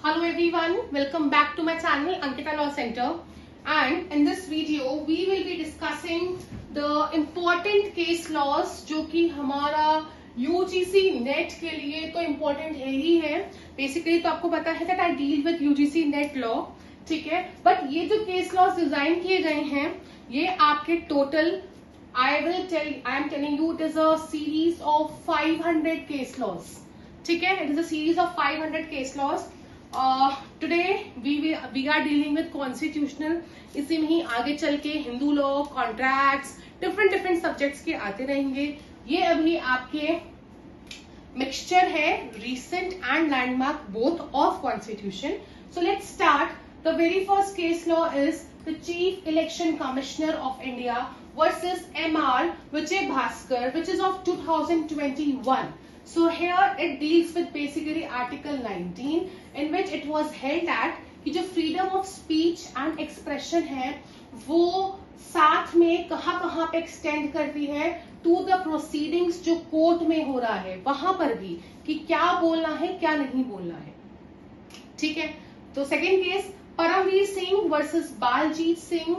Hello everyone, welcome back to my channel Ankita Law Center, and in this video we will be discussing the important case laws जो कि हमारा UGC net के लिए तो important है ही है. Basically तो आपको पता है that I deal with UGC net law, ठीक है. बट ये जो केस लॉज डिजाइन किए गए हैं ये आपके total I am telling you it is a series of 500 case laws. ठीक है, it is a series of 500 case laws. Today we are dealing with constitutional. इसी में ही आगे चल के Hindu law, contracts, different subjects के आते रहेंगे. ये अभी आपके मिक्सचर है recent and landmark both of constitution. So let's start. The very first case law is the Chief Election Commissioner of India versus MR Vijay Bhaskar, which is of 2021. So here it deals with basically Article 19, in which it was held that कि जो freedom of speech and expression है वो साथ में कहाँ पे extend करती है to the proceedings जो कोर्ट में हो रहा है वहां पर भी कि क्या बोलना है क्या नहीं बोलना है. ठीक है, तो second case Paramvir Singh versus Baljit Singh.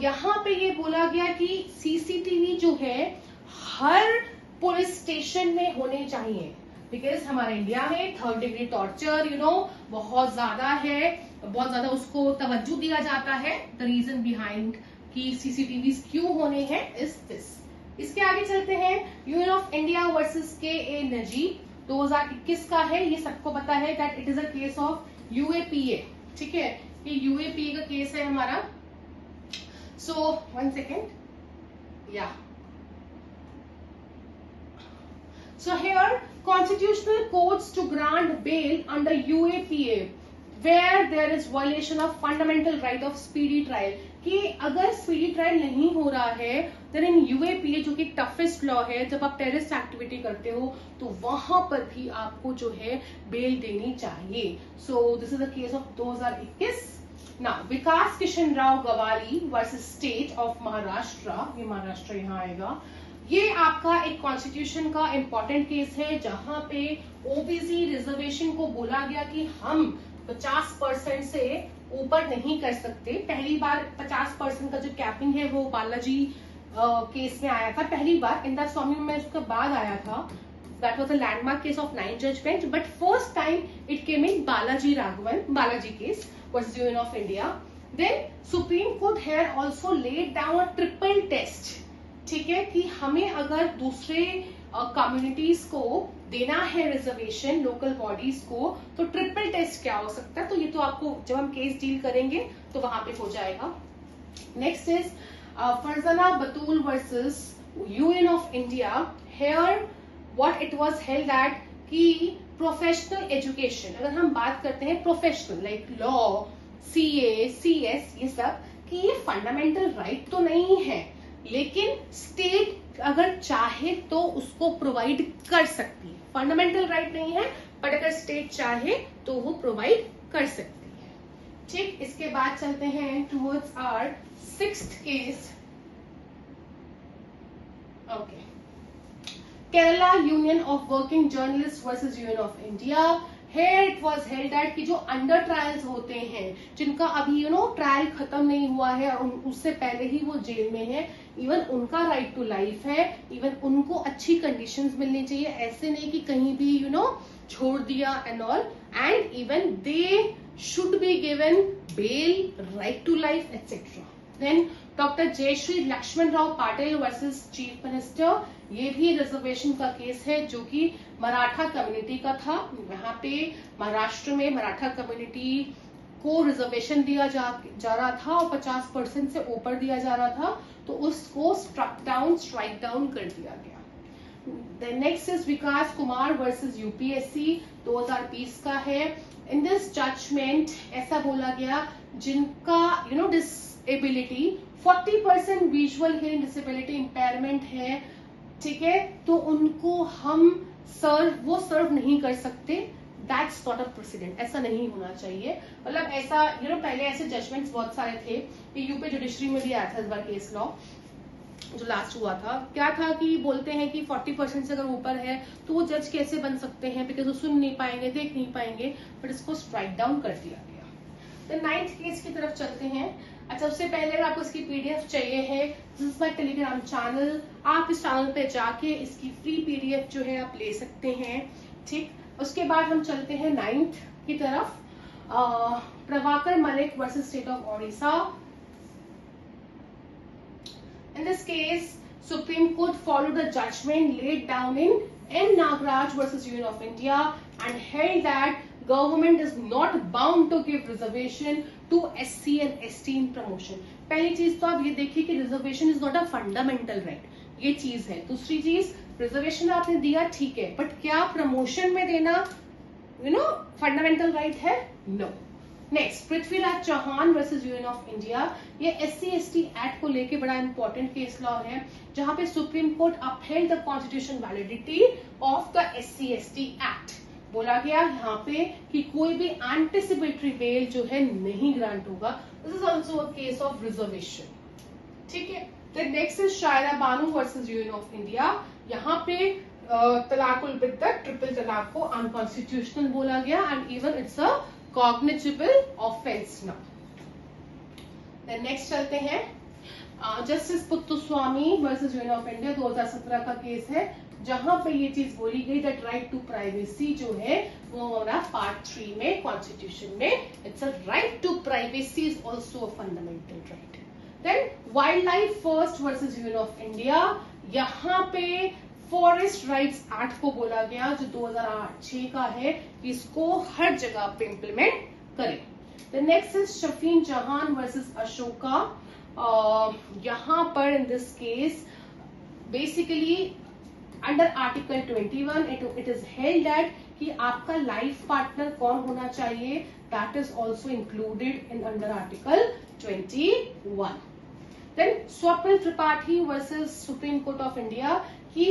यहाँ पे ये बोला गया कि सीसीटीवी जो है हर पुलिस स्टेशन में होने चाहिए, बिकॉज हमारे इंडिया में 3rd डिग्री टॉर्चर बहुत ज्यादा है, बहुत ज्यादा उसको तवज्जो दिया जाता है. द रीजन बिहाइंड कि सीसीटीवी क्यों होने हैं इज दिस. इसके आगे चलते हैं. यूनियन ऑफ इंडिया वर्सेस के नजीब 2021 का है. ये सबको पता है that it is a case of UAPA. ठीक है, ये यूएपीए का केस है हमारा. सो 1 सेकेंड या So here, constitutional courts to grant bail under UAPA where there is violation of fundamental right of speedy trial. कि अगर speedy trial नहीं हो रहा है then in UAPA जो कि toughest law है, जब आप terrorist activity करते हो तो वहां पर भी आपको जो है bail देनी चाहिए. So this is the case of 2021. Now Vikas Kishan Rao Gawali versus state of Maharashtra. ये महाराष्ट्र यहाँ आएगा. ये आपका एक कॉन्स्टिट्यूशन का इंपॉर्टेंट केस है जहां पे ओबीसी रिजर्वेशन को बोला गया कि हम 50% से ऊपर नहीं कर सकते. पहली बार 50% का जो कैपिंग है वो बालाजी केस में आया था पहली बार. इंदिरा स्वामी में उसके बाद आया था. That was a landmark case of 9 जज bench, but first time it came in Balaji case versus union of India. Then Supreme Court had also laid down a triple test. ठीक है, कि हमें अगर दूसरे कम्युनिटीज को देना है रिजर्वेशन लोकल बॉडीज को तो ट्रिपल टेस्ट क्या हो सकता है. तो ये तो आपको जब हम केस डील करेंगे तो वहां पे हो जाएगा. Next is Farzana Batool versus union of India. Here what it was held that कि प्रोफेशनल एजुकेशन, अगर हम बात करते हैं professional like law, CA, CS, ये सब कि ये फंडामेंटल राइट तो नहीं है, लेकिन स्टेट अगर चाहे तो उसको प्रोवाइड कर सकती है. फंडामेंटल राइट नहीं है बट अगर स्टेट चाहे तो वो प्रोवाइड कर सकती है. ठीक, इसके बाद चलते हैं towards our 6th case. Okay, Kerala Union of Working Journalist versus union of India. Here it was held that कि जो अंडर ट्रायल्स होते हैं जिनका अभी ट्रायल खत्म नहीं हुआ है और उससे पहले ही वो जेल में है, इवन उनका राइट टू लाइफ है, इवन उनको अच्छी कंडीशंस मिलनी चाहिए. ऐसे नहीं कि कहीं भी छोड़ दिया and all, and even they should be given bail, right to life etcetera. Then doctor Jayashree Laxman Rao Patil versus chief minister. ये भी रिजर्वेशन का केस है जो कि मराठा कम्युनिटी का था. यहाँ पे महाराष्ट्र में मराठा कम्युनिटी को रिजर्वेशन दिया जा रहा था और 50% से ऊपर दिया जा रहा था, तो उसको स्ट्राइक डाउन कर दिया गया. The next is Vikas Kumar versus UPSC 2020 का है. इन दिस जजमेंट ऐसा बोला गया जिनका disability 40% visual hearing disability impairment है, ठीक है, तो उनको हम सर्व नहीं कर सकते. That's not a president. ऐसा नहीं होना चाहिए. मतलब ऐसा पहले ऐसे जजमेंट्स बहुत सारे थे. यूपी जुडिशरी में भी आया था इस बार केस लॉ. जो लास्ट हुआ था, क्या था कि बोलते हैं कि 40% से अगर ऊपर है तो वो जज कैसे बन सकते हैं, बिकॉज वो सुन नहीं पाएंगे, देख नहीं पाएंगे, बट इसको स्ट्राइक डाउन कर दिया गया। तो 9th केस की तरफ चलते हैं। अच्छा, उससे पहले अगर आपको इसकी पीडीएफ चाहिए है, this is my Telegram channel, आप इस चैनल पे जाके इसकी फ्री पीडीएफ जो है आप ले सकते हैं। ठीक, उसके बाद हम चलते हैं 9th की तरफ। Prabhakar Malik versus state of Odisha. In this case, Supreme Court followed the judgment laid down in N. Nagaraj versus Union of India and held that government is not bound to give reservation to SC and ST in promotion. पहली चीज तो आप ये देखिए कि reservation is not a fundamental right, ये चीज है। दूसरी चीज, रिजर्वेशन आपने दिया ठीक है, बट क्या प्रमोशन में देना फंडामेंटल राइट है? No. Next, Prithviraj Chauhan versus union of India. ये SC/ST एक्ट को लेके बड़ा इंपॉर्टेंट केस लॉ है, जहां पे supreme court upheld the constitution validity of the SC/ST act. बोला गया यहाँ पे कि कोई भी एंटिसिपेटरी बेल जो है नहीं ग्रांट होगा। This is also a case of reservation. ठीक है, तो next is Shayara Bano versus union of India. यहाँ पे तलाकुल बिद्दत, ट्रिपल तलाक को अनकॉन्स्टिट्यूशनल बोला गया and even it's a cognizable offence now. Then next चलते हैं, justice Puttaswamy versus union of India, 2017 का केस है, जहां पे ये चीज बोली गई दैट राइट टू प्राइवेसी जो है वो हमारा पार्ट 3 में कॉन्स्टिट्यूशन में, it's a right to privacy is also a fundamental right. Then wild life first versus union of India. यहाँ पे फॉरेस्ट राइट्स एक्ट को बोला गया जो 2006 का है, इसको हर जगह पे इम्प्लीमेंट करें। The next is Shafin Jahan versus Ashoka. यहाँ पर in this case basically under article 21 it is held that कि आपका लाइफ पार्टनर कौन होना चाहिए, that is also included in under article 21। Then Swapnil Tripathi versus Supreme Court of India की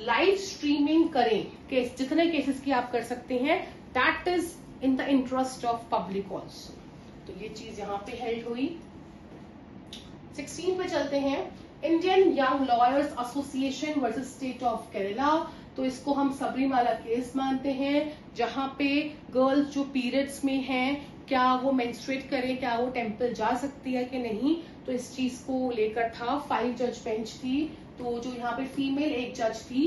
लाइव स्ट्रीमिंग करें, case जितने केसेस की आप कर सकते हैं, that is in the interest of public also. तो ये चीज यहाँ पे हेल्ड हुई। 16 पे चलते हैं, Indian young lawyers association versus state of Kerala. तो इसको हम सबरीमाला केस मानते हैं, जहां पे गर्ल्स जो पीरियड्स में हैं, क्या वो मेंस्ट्रुएट करें, क्या वो टेम्पल जा सकती है कि नहीं, तो इस चीज को लेकर था। 5 जज बेंच थी, तो जो यहाँ पे फीमेल एक जज थी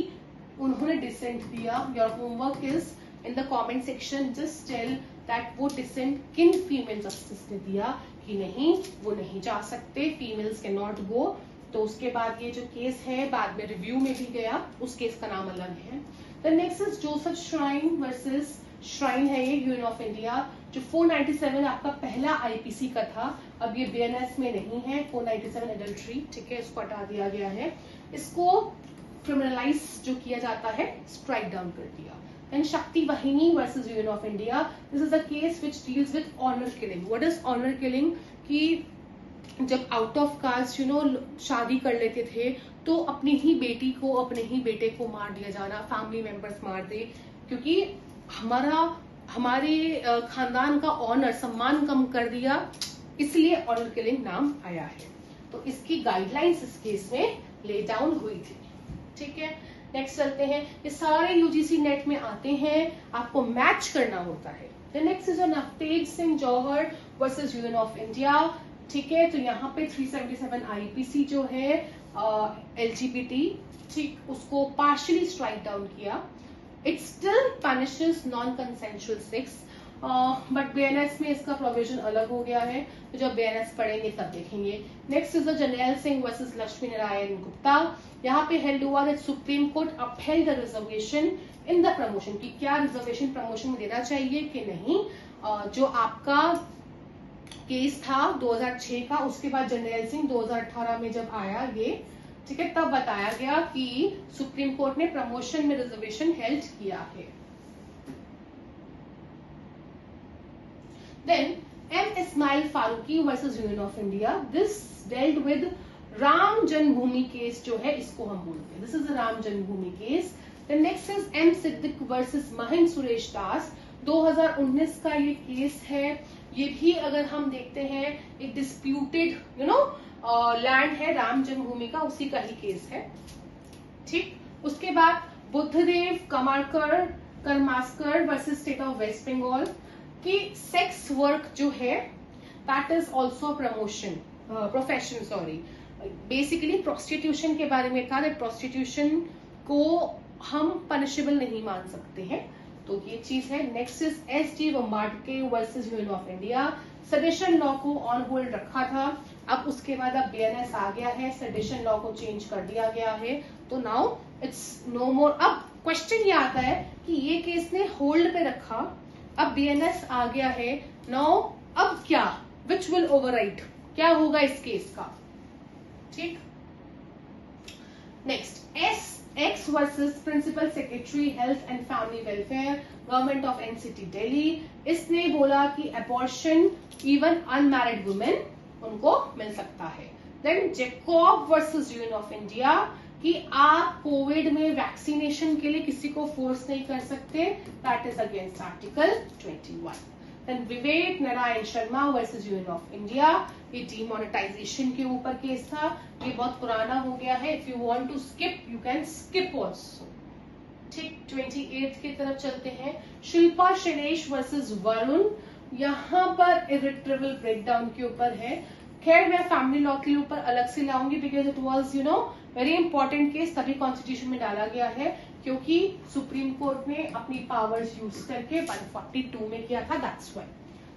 उन्होंने डिसेंट दिया। Your homework is in the comment section, just tell that वो डिसेंट किन फीमेल जस्टिस ने दिया कि नहीं वो नहीं जा सकते, फीमेल्स कैन नॉट गो। तो उसके बाद ये जो केस है बाद में रिव्यू में भी गया, उस केस का नाम अलग है। The next is Joseph shrine versus shrine है, ये यूनियन ऑफ इंडिया, जो 497 आपका पहला आईपीसी का था, अब ये बीएनएस में नहीं है। 497 एडल्ट्री, ठीक है, इसको हटा दिया गया है, इसको क्रिमिनलाइज जो किया जाता है स्ट्राइक डाउन कर दिया। Then Shakti Vahini versus union of India, this is a case which deals with honour killing. What is honour killing? कि जब आउट ऑफ कास्ट शादी कर लेते थे तो अपनी ही बेटी को, अपने ही बेटे को मार दिया जाना, फैमिली मेंबर्स मार दे, क्योंकि हमारे खानदान का ऑनर, सम्मान कम कर दिया, इसलिए ऑनर किलिंग नाम आया है। तो इसकी गाइडलाइंस इस केस में ले डाउन हुई थी। ठीक है, नेक्स्ट चलते हैं, ये सारे यूजीसी नेट में आते हैं, आपको मैच करना होता है। Next is Navtej Singh Johar versus union of India. ठीक है, तो यहाँ पे 377 आईपीसी जो है एलजीबीटी, ठीक, उसको पार्शियली स्ट्राइक डाउन किया। It still punishes non consensual sex, but BNS में इसका प्रोविजन अलग हो गया है, तो जब बीएनएस पढ़ेंगे तब देखेंगे। Next is Jarnail Singh versus Lakshmi Narayan Gupta. यहाँ पे हेल्ड हुआ that supreme court upheld the reservation in the promotion, कि क्या रिजर्वेशन प्रमोशन में देना चाहिए कि नहीं। जो आपका केस था 2006 का, उसके बाद जर्नैल सिंह 2018 में जब आया ये, ठीक है, तब बताया गया कि सुप्रीम कोर्ट ने प्रमोशन में रिजर्वेशन हेल्ड किया है। Then M. Ismail Faruqi versus Union of India. This dealt with Ram Janmabhoomi case जो है, इसको हम बोलते हैं, this is Ram Janmabhoomi case. The next is M. Siddiq versus Mahindra Suresh Das, 2019 का ये केस है। ये भी अगर हम देखते हैं एक डिस्प्यूटेड लैंड है राम जन्मभूमि का, उसी का ही केस है। ठीक, उसके बाद Buddhadev Karmaskar versus state of West Bengal की सेक्स वर्क जो है that is also profession sorry, basically prostitution के बारे में था, दैट प्रोस्टिट्यूशन को हम पनिशेबल नहीं मान सकते हैं, तो ये चीज है। Next is SD. Bombarde versus union of India, sedition law को ऑन होल्ड रखा था, अब उसके बाद अब बीएनएस आ गया है, सेडिशन लॉ को चेंज कर दिया गया है, तो नाउ इट्स नो मोर। अब क्वेश्चन ये आता है कि ये केस ने होल्ड पे रखा, अब बीएनएस आ गया है, नाउ अब क्या, विच विल ओवरराइड, क्या होगा इस केस का। ठीक, next X versus principal secretary health and family welfare government of NCT Delhi, इसने बोला कि अबॉर्शन इवन अनमैरिड वुमेन उनको मिल सकता है। Then Jacob versus union of India कि आप कोविड में वैक्सीनेशन के लिए किसी को फोर्स नहीं कर सकते, that is against article 21। Then Vivek Narayan Sharma versus union of India, ये डिमोनेटाइजेशन के ऊपर केस था, ये बहुत पुराना हो गया है, if you want to skip you can skip also. ठीक, 28 की तरफ चलते हैं, शिल्पा शैलेश वर्सेस वरुण, यहाँ पर इरिट्रेबल ब्रेकडाउन के ऊपर है। खैर मैं फैमिली लॉ के ऊपर अलग से लाऊंगी because it was very important case, तभी कॉन्स्टिट्यूशन में डाला गया है क्योंकि सुप्रीम कोर्ट ने अपनी पावर्स यूज करके 142 में किया था, that's why.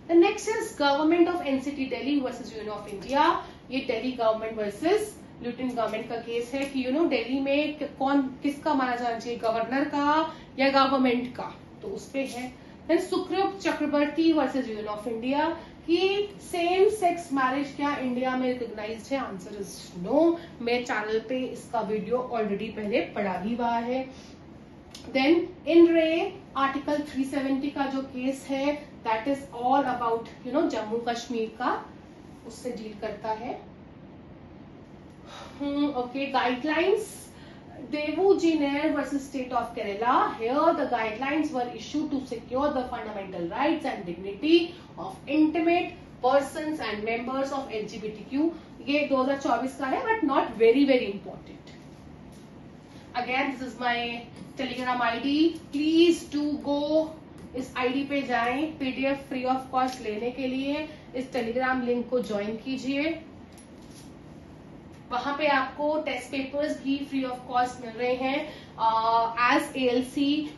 The next is government of NCT Delhi versus union of India, ये Delhi government versus lieutenant government का केस है कि दिल्ली में कौन किसका माना जाना चाहिए, गवर्नर का या गवर्नमेंट का, तो उस पे है। Then Sukrit Chakraborty versus union of India कि सेम सेक्स मैरिज क्या इंडिया में रिकॉग्नाइज्ड है, आंसर इज नो। मेरे चैनल पे इसका वीडियो ऑलरेडी पहले पड़ा ही हुआ है। देन इन रे आर्टिकल 370 का जो केस है that is all about Jammu Kashmir का, उससे डील करता है। Okay, guidelines Devujiner versus State of Kerala. Here the guidelines were issued to secure the fundamental rights and dignity of intimate persons and members of LGBTQ. ये 2024 का है but not very important. Again this is my Telegram ID. Please do go इस ID पे जाएं, PDF free of cost लेने के लिए इस Telegram लिंक को ज्वाइन कीजिए, वहां पे आपको टेस्ट पेपर्स भी फ्री ऑफ कॉस्ट मिल रहे हैं। As ALC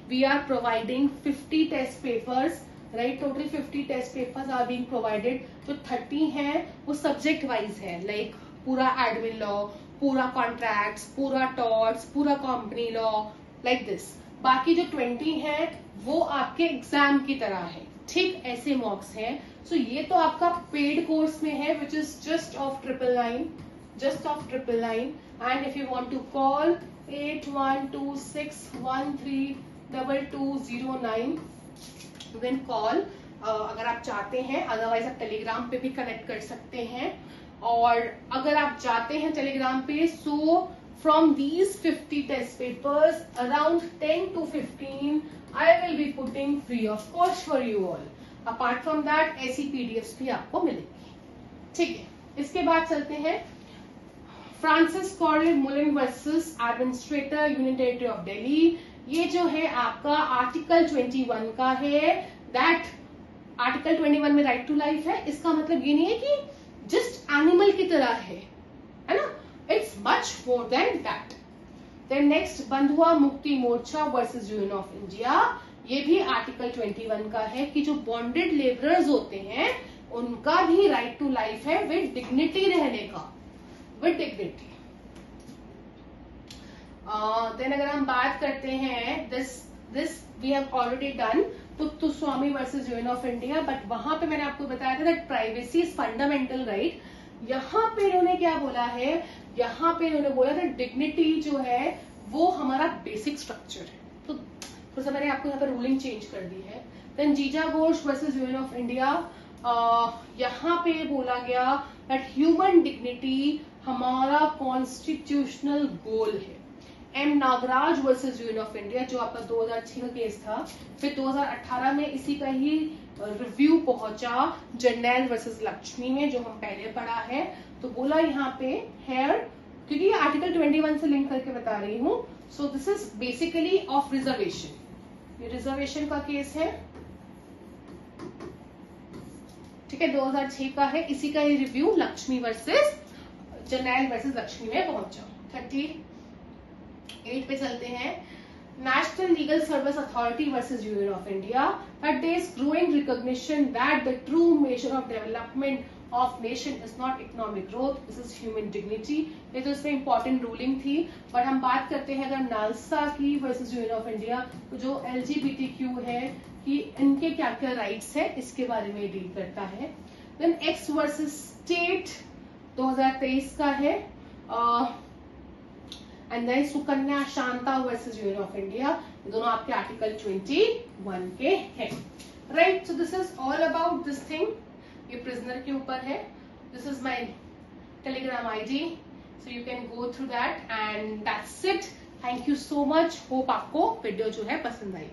we are providing 50 test papers, right, total 50 test papers are being provided. जो 30 हैं वो सब्जेक्ट वाइज है, लाइक पूरा एडमिन लॉ, पूरा कॉन्ट्रैक्ट्स, पूरा टॉर्ट्स, पूरा कंपनी लॉ, लाइक दिस। बाकी जो 20 हैं वो आपके एग्जाम की तरह है, ठीक, ऐसे मॉक्स हैं। सो ये तो आपका पेड कोर्स में है which is just of 999, and if you want to call 8126132209 then call, अगर आप चाहते हैं, अदरवाइज आप टेलीग्राम पे भी कनेक्ट कर सकते हैं। और अगर आप जाते हैं टेलीग्राम पे, so from these 50 test papers around 10 to 15 I will be putting free of cost for you all. Apart from that ऐसी PDFs भी आपको मिलेगी, ठीक है। इसके बाद चलते हैं Francis Coralie Mullin versus administrator union territory of Delhi. ये जो है आपका आर्टिकल 21 का है, दैट आर्टिकल 21 में राइट टू लाइफ है। इसका मतलब ये नहीं है कि जस्ट एनिमल की तरह है ना, it's much more than that. Then next Bandhua Mukti Morcha versus union of India, ये भी आर्टिकल 21 का है कि जो बॉन्डेड लेबरर्स होते हैं उनका भी राइट टू लाइफ है विद डिग्निटी रहने का, विद डिग्निटी। देन अगर हम बात करते हैं this we have already done तो Swami versus union of India, but वहां पे मैंने आपको बताया था that privacy is fundamental right. यहाँ पे इन्होंने क्या बोला है, यहाँ पे इन्होंने बोला था डिग्निटी जो है वो हमारा बेसिक स्ट्रक्चर है, तो थोड़ा सा मैंने आपको यहाँ पे रूलिंग चेंज कर दी है। Then Jija Ghosh versus union of India, यहाँ पे बोला गया दैट ह्यूमन डिग्निटी हमारा कॉन्स्टिट्यूशनल गोल है। M Nagaraj versus union of India, जो आपका 2006 का केस था। फिर 2018 में इसी का ही रिव्यू पहुंचा जर्नैल वर्सेस लक्ष्मी में, जो हम पहले पढ़ा है। तो बोला यहाँ पे हेयर, क्योंकि ये आर्टिकल 21 से लिंक करके बता रही हूँ। So this is basically of reservation, ये रिजर्वेशन का केस है, ठीक है, 2006 का है। इसी का ही review Lakshmi versus Jarnail versus Lakshmi में पहुंचा। 38 पे चलते हैं। National Legal Service Authority versus Union of India, that there is growing recognition that the true measure of development of nation is not economic growth, this is human dignity। ये तो इसमें important ruling थी। But हम बात करते हैं अगर NALSA की versus Union of India, तो जो LGBTQ है कि इनके क्या क्या राइट्स है, इसके बारे में डील करता है। देन X वर्सेस स्टेट 2023 का है। And then Sukanya Shanta versus union of India, ये दोनों आपके आर्टिकल 21 के हैं, right. So this is all about this thing, ये प्रिजनर के ऊपर है। This is my Telegram ID, so you can go through that and that's it. Thank you so much. Hope आपको वीडियो जो है पसंद आई।